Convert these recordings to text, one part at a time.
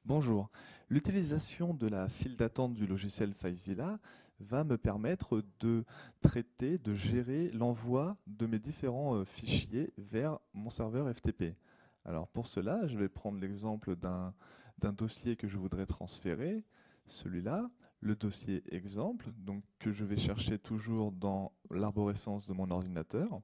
Bonjour. L'utilisation de la file d'attente du logiciel FileZilla va me permettre de traiter, de gérer l'envoi de mes différents fichiers vers mon serveur FTP. Alors pour cela, je vais prendre l'exemple d'un dossier que je voudrais transférer, celui-là, le dossier exemple, donc que je vais chercher toujours dans l'arborescence de mon ordinateur.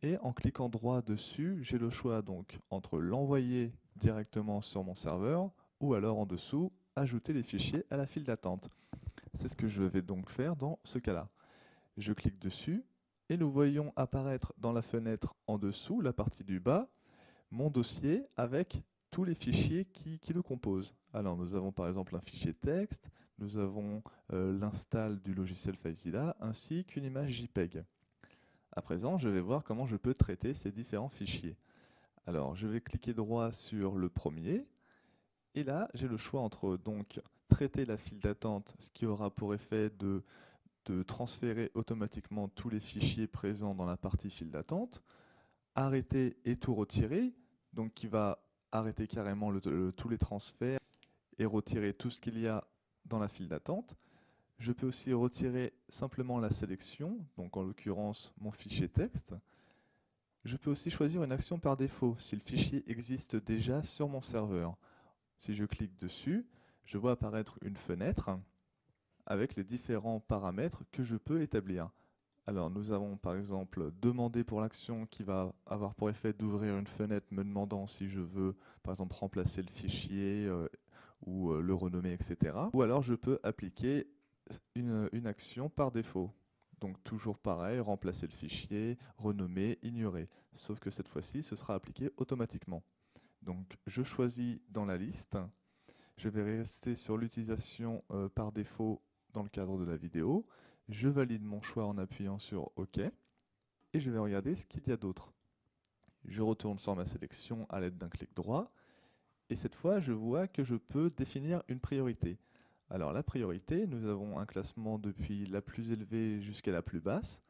Et en cliquant droit dessus, j'ai le choix donc entre l'envoyer directement sur mon serveur ou alors en dessous, ajouter les fichiers à la file d'attente. C'est ce que je vais donc faire dans ce cas-là. Je clique dessus et nous voyons apparaître dans la fenêtre en dessous, la partie du bas, mon dossier avec tous les fichiers qui le composent. Alors nous avons par exemple un fichier texte, nous avons l'install du logiciel FileZilla ainsi qu'une image JPEG. À présent, je vais voir comment je peux traiter ces différents fichiers. Alors, je vais cliquer droit sur le premier, et là, j'ai le choix entre donc traiter la file d'attente, ce qui aura pour effet de transférer automatiquement tous les fichiers présents dans la partie file d'attente, arrêter et tout retirer, donc qui va arrêter carrément tous les transferts et retirer tout ce qu'il y a dans la file d'attente. Je peux aussi retirer simplement la sélection, donc en l'occurrence mon fichier texte. Je peux aussi choisir une action par défaut si le fichier existe déjà sur mon serveur. Si je clique dessus, je vois apparaître une fenêtre avec les différents paramètres que je peux établir. Alors nous avons par exemple demandé pour l'action qui va avoir pour effet d'ouvrir une fenêtre me demandant si je veux par exemple remplacer le fichier ou le renommer, etc. Ou alors je peux appliquer une action par défaut. Donc toujours pareil, remplacer le fichier, renommer, ignorer. Sauf que cette fois-ci, ce sera appliqué automatiquement. Donc je choisis dans la liste, je vais rester sur l'utilisation par défaut dans le cadre de la vidéo. Je valide mon choix en appuyant sur OK et je vais regarder ce qu'il y a d'autre. Je retourne sur ma sélection à l'aide d'un clic droit et cette fois je vois que je peux définir une priorité. Alors la priorité, nous avons un classement depuis la plus élevée jusqu'à la plus basse.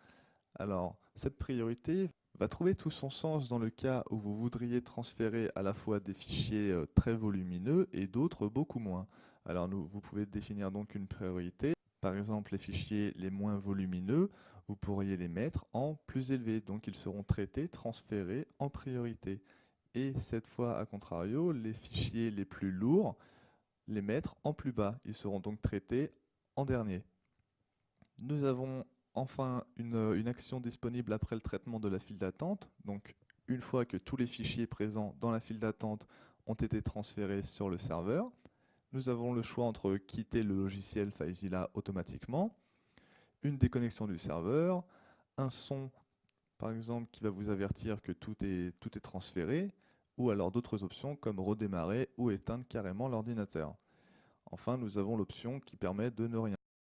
Alors cette priorité va trouver tout son sens dans le cas où vous voudriez transférer à la fois des fichiers très volumineux et d'autres beaucoup moins. Alors vous pouvez définir donc une priorité. Par exemple, les fichiers les moins volumineux, vous pourriez les mettre en plus élevé. Donc ils seront traités, transférés en priorité. Et cette fois, à contrario, les fichiers les plus lourds, les mettre en plus bas. Ils seront donc traités en dernier. Nous avons enfin une action disponible après le traitement de la file d'attente. Donc une fois que tous les fichiers présents dans la file d'attente ont été transférés sur le serveur, nous avons le choix entre quitter le logiciel FileZilla automatiquement, une déconnexion du serveur, un son par exemple qui va vous avertir que tout est transféré, ou alors d'autres options comme redémarrer ou éteindre carrément l'ordinateur. Enfin, nous avons l'option qui permet de ne rien